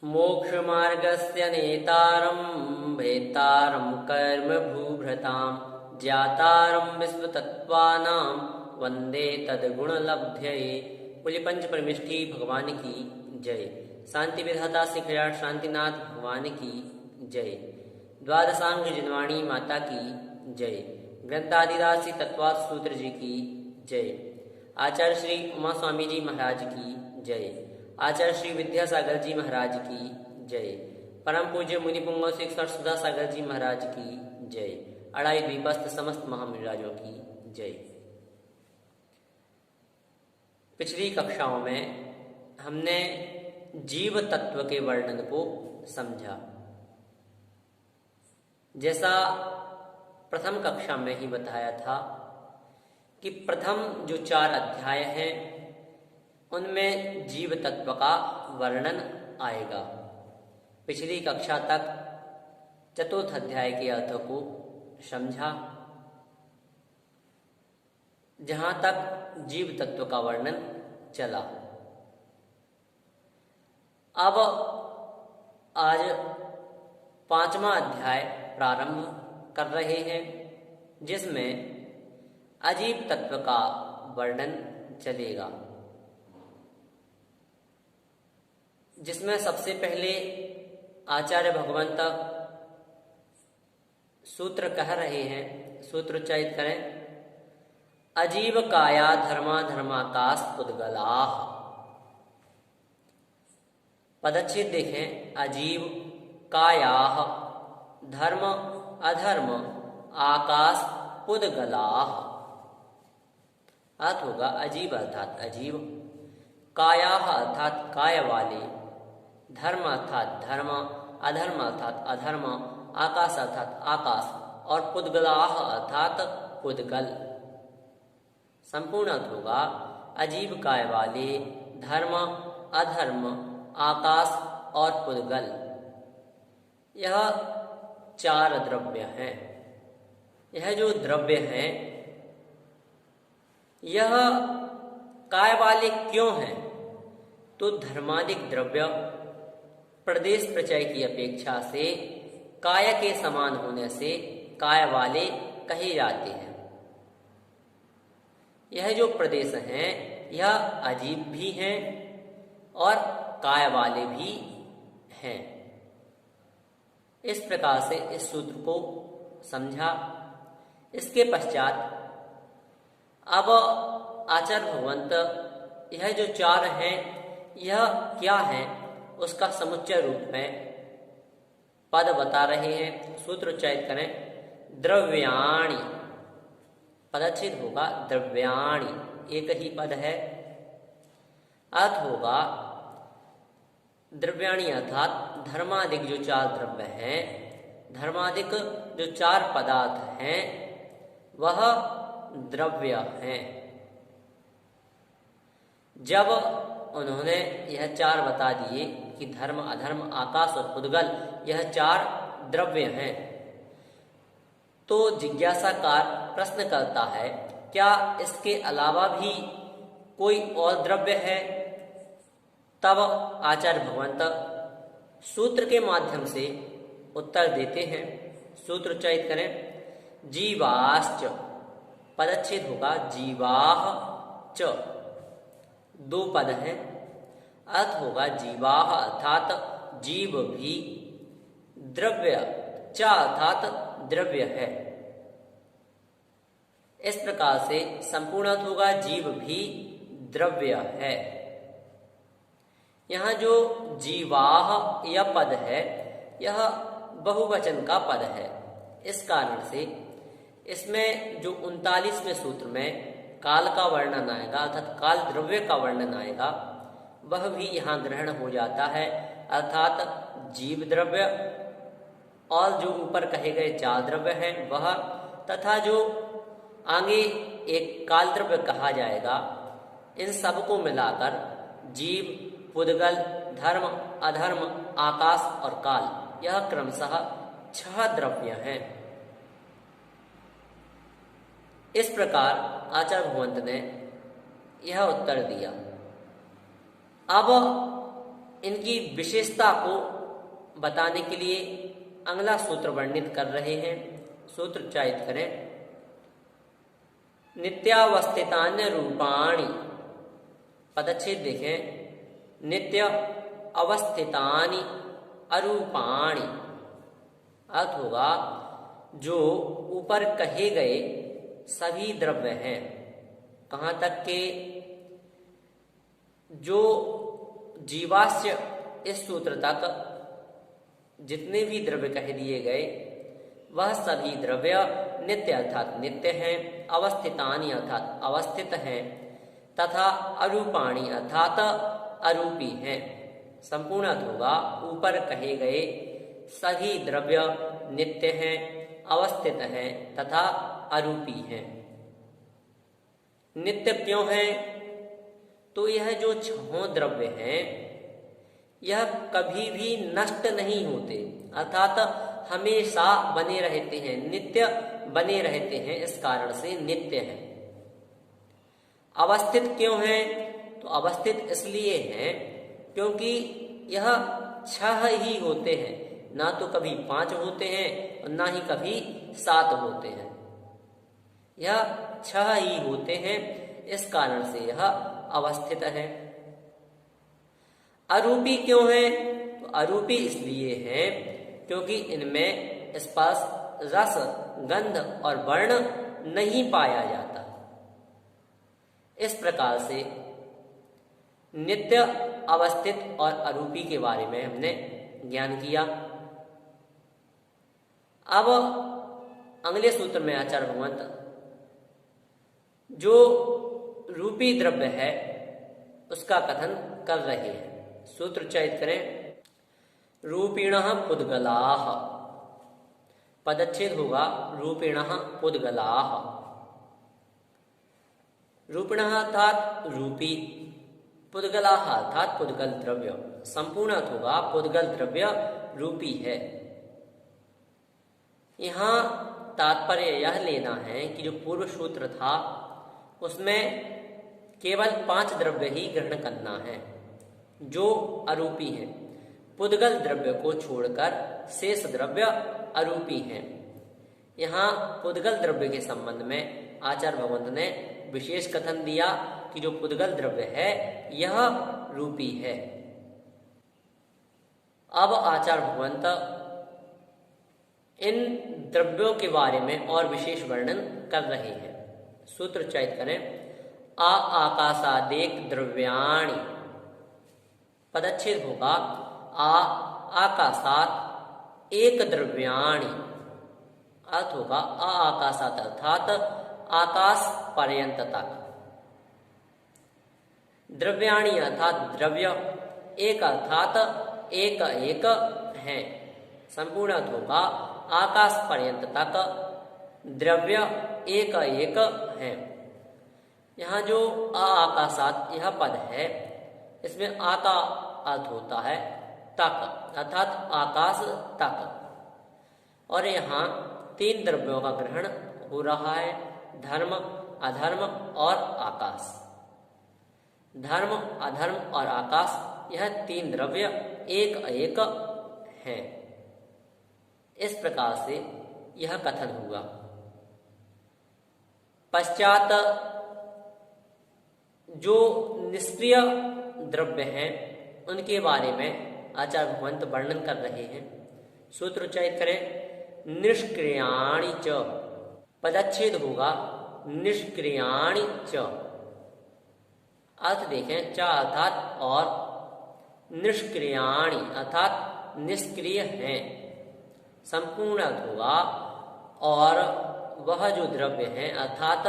मोक्षमार्गस्य नेतारं भेत्तारं कर्मभूभृतां ज्ञातारं विश्वतत्त्वानां वन्दे तद्गुणलब्धये। बोले पंच परमेष्ठी भगवान की जय। शांति विधाता सिखयाट शांतिनाथ भगवान की जय। द्वादशांग जिनवाणी माता की जय। ग्रंथादिदासी तत्वात् सूत्र जी की जय। आचार्य श्री उमा स्वामी जी महाराज की जय। आचार्य श्री विद्यासागर जी महाराज की जय। परम पूज्य मुनि पुंगव शिक्षण सुधा सागर जी महाराज की जय। अड़ाई द्वीपस्थ समस्त महामुनिराजों की जय। पिछली कक्षाओं में हमने जीव तत्व के वर्णन को समझा। जैसा प्रथम कक्षा में ही बताया था कि प्रथम जो 4 अध्याय हैं उनमें जीव तत्व का वर्णन आएगा। पिछली कक्षा तक चतुर्थ अध्याय के अर्थ को समझा, जहां तक जीव तत्व का वर्णन चला। अब आज 5वां अध्याय प्रारंभ कर रहे हैं, जिसमें अजीव तत्व का वर्णन चलेगा, जिसमें सबसे पहले आचार्य भगवंत सूत्र कह रहे हैं। सूत्र उच्चारित करें। अजीव काया धर्मा धर्माकाश पुद्गलाः। पदच्छेद देखें। अजीव कायाः धर्म अधर्म आकाश पुद्गलाः। अर्थ होगा अजीव अर्थात अजीव, कायाः अर्थात काय वाले, धर्म अर्थात धर्म, अधर्म अर्थात अधर्म, आकाश अर्थात आकाश और पुद्गलाः अर्थात पुद्गल। संपूर्ण अर्थ होगा अजीब काय वाले, धर्म अधर्म, आकाश और पुद्गल। यह 4 द्रव्य हैं। यह जो द्रव्य हैं यह काय वाले क्यों हैं? तो धर्मादिक द्रव्य प्रदेश प्रचय की अपेक्षा से काय के समान होने से काय वाले कहे जाते हैं। यह जो प्रदेश हैं यह अजीब भी हैं और काय वाले भी हैं। इस प्रकार से इस सूत्र को समझा। इसके पश्चात अब आचार्य भगवंत यह जो 4 हैं यह क्या है उसका समुच्चय रूप में पद बता रहे हैं। सूत्र उच्चारित करें। द्रव्याणि। पदच्छेद होगा द्रव्याणि, एक ही पद है। अर्थ होगा द्रव्याणि अर्थात धर्मादिक जो 4 द्रव्य हैं, धर्मादिक जो 4 पदार्थ हैं वह द्रव्य हैं। जब उन्होंने यह 4 बता दिए कि धर्म अधर्म आकाश और पुद्गल यह 4 द्रव्य हैं, तो जिज्ञासाकार प्रश्न करता है क्या इसके अलावा भी कोई और द्रव्य है? तब आचार्य भगवंत सूत्र के माध्यम से उत्तर देते हैं। सूत्र उच्चारित करें। जीवाश्च। पदच्छेद होगा जीवाह च, 2 पद हैं। अर्थ होगा जीवाह अर्थात जीव भी, द्रव्य च अर्थात द्रव्य है। इस प्रकार से संपूर्ण अर्थ होगा जीव भी द्रव्य है। यहाँ जो जीवाह यह पद है यह बहुवचन का पद है। इस कारण से इसमें जो 39वें सूत्र में काल का वर्णन आएगा अर्थात काल द्रव्य का वर्णन आएगा वह भी यहाँ ग्रहण हो जाता है। अर्थात जीव द्रव्य और जो ऊपर कहे गए 4 द्रव्य हैं वह, तथा जो आगे एक काल द्रव्य कहा जाएगा, इन सब को मिलाकर जीव, पुद्गल, धर्म, अधर्म, आकाश और काल, यह क्रमशः 6 द्रव्य हैं। इस प्रकार आचार्य भगवंत ने यह उत्तर दिया। अब इनकी विशेषता को बताने के लिए अगला सूत्र वर्णित कर रहे हैं। सूत्र उच्चारित करें। नित्यावस्थितान्य रूपाणि, पदच्छेद देखें। नित्य अवस्थितानि अरूपाणि, अर्थ होगा जो ऊपर कहे गए सभी द्रव्य हैं। कहाँ तक के जो जीवाश्य इस सूत्र तक जितने भी द्रव्य कह दिए गए वह सभी द्रव्य नित्य अर्थात नित्य हैं, अवस्थितानि अर्थात अवस्थित हैं, तथा अरूपाणि अर्थात अरूपी हैं। संपूर्ण होगा ऊपर कहे गए सभी द्रव्य नित्य हैं, अवस्थित हैं तथा अरूपी हैं। नित्य क्यों है? तो यह जो छहों द्रव्य हैं यह कभी भी नष्ट नहीं होते, अर्थात हमेशा बने रहते हैं, नित्य बने रहते हैं, इस कारण से नित्य है। अवस्थित क्यों है? तो अवस्थित इसलिए है क्योंकि यह 6 ही होते हैं, ना तो कभी 5 होते हैं और ना ही कभी 7 होते हैं। यह 6 ही होते हैं, इस कारण से यह अवस्थित है। अरूपी क्यों है? तो अरूपी इसलिए है क्योंकि इनमें स्पर्श, रस, गंध और वर्ण नहीं पाया जाता। इस प्रकार से नित्य, अवस्थित और अरूपी के बारे में हमने ज्ञान किया। अब अगले सूत्र में आचार्य भगवंत जो रूपी द्रव्य है उसका कथन कर रहे हैं। सूत्र उच्चारित करें। रूपिणः पुद्गलाः, पदच्छेद होगा रूपिणः पुद्गलाः। रूपिणः अर्थात रूपी, पुद्गलाः अर्थात पुद्गल द्रव्य। संपूर्ण होगा पुद्गल द्रव्य रूपी है। यहाँ तात्पर्य यह लेना है कि जो पूर्व सूत्र था उसमें केवल 5 द्रव्य ही ग्रहण करना है जो अरूपी है। पुद्गल द्रव्य को छोड़कर शेष द्रव्य अरूपी हैं। यहाँ पुद्गल द्रव्य के संबंध में आचार्य भगवंत ने विशेष कथन दिया कि जो पुद्गल द्रव्य है यह रूपी है। अब आचार्य भगवंत इन द्रव्यों के बारे में और विशेष वर्णन कर रहे हैं। सूत्र उच्चारित करें। आकाशादेक द्रव्याणि, पदच्छेद होगा आकाशात एक द्रव्याणि, अर्थ होगा आकाशात अर्थात आकाश पर्यंत तक। द्रव्याणि अर्थात द्रव्य, एक अर्थात एक एक हैं। संपूर्ण होगा आकाश पर्यंत तक द्रव्य एक एक हैं। यहाँ जो आकाशात यह पद है इसमें आका अर्थ होता है तक, अर्थात आकाश तक। और यहाँ 3 द्रव्यों का ग्रहण हो रहा है, धर्म, अधर्म और आकाश। धर्म, अधर्म और आकाश यह 3 द्रव्य एक एक हैं। इस प्रकार से यह कथन हुआ। पश्चात जो निष्क्रिय द्रव्य हैं उनके बारे में आचार्य भगवंत वर्णन कर रहे हैं। सूत्र उच्चारित करें। निष्क्रियाणि च, पदच्छेद होगा निष्क्रियाणि च। अर्थ देखें, च अर्थात और, निष्क्रियाणि अर्थात निष्क्रिय हैं। संपूर्ण होगा और वह जो द्रव्य है अर्थात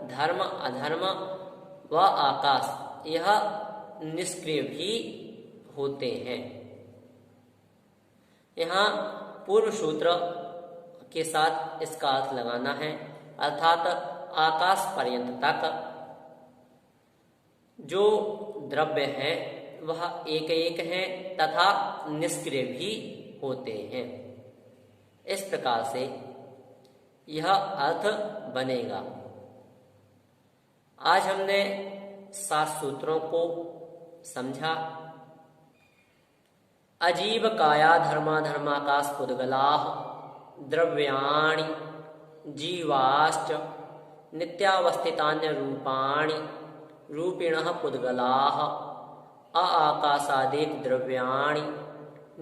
धर्म, अधर्म व आकाश यह निष्क्रिय भी होते हैं। यहाँ पूर्व सूत्र के साथ इसका अर्थ लगाना है, अर्थात आकाश पर्यंत तक जो द्रव्य है वह एक एक हैं तथा निष्क्रिय भी होते हैं। इस प्रकार से यह अर्थ बनेगा। आज हमने 7 सूत्रों को समझा। अजीब काया धर्माधर्माकाशपुद्गलाः द्रव्याणि जीवाश्च नित्यावस्थितान्यरूपाणि रूपिणः पुद्गलाः आकाशादेक द्रव्याणि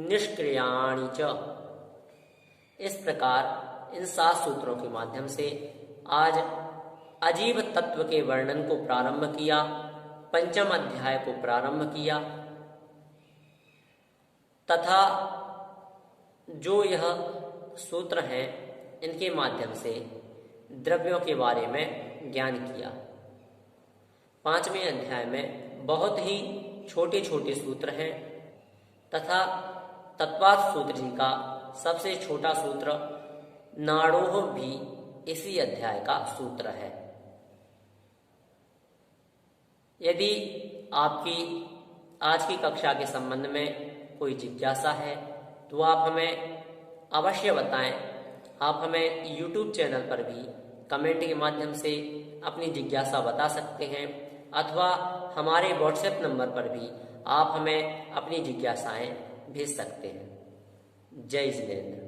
निष्क्रियाणि च। इस प्रकार इन 7 सूत्रों के माध्यम से आज अजीब तत्व के वर्णन को प्रारंभ किया, पंचम अध्याय को प्रारंभ किया तथा जो यह सूत्र हैं इनके माध्यम से द्रव्यों के बारे में ज्ञान किया। 5वें अध्याय में बहुत ही छोटे छोटे सूत्र हैं तथा तत्वार्थ सूत्र जी का सबसे छोटा सूत्र नाड़ोह भी इसी अध्याय का सूत्र है। यदि आपकी आज की कक्षा के संबंध में कोई जिज्ञासा है तो आप हमें अवश्य बताएं। आप हमें YouTube चैनल पर भी कमेंट के माध्यम से अपनी जिज्ञासा बता सकते हैं अथवा हमारे WhatsApp नंबर पर भी आप हमें अपनी जिज्ञासाएं भेज सकते हैं। जय जिनेंद्र।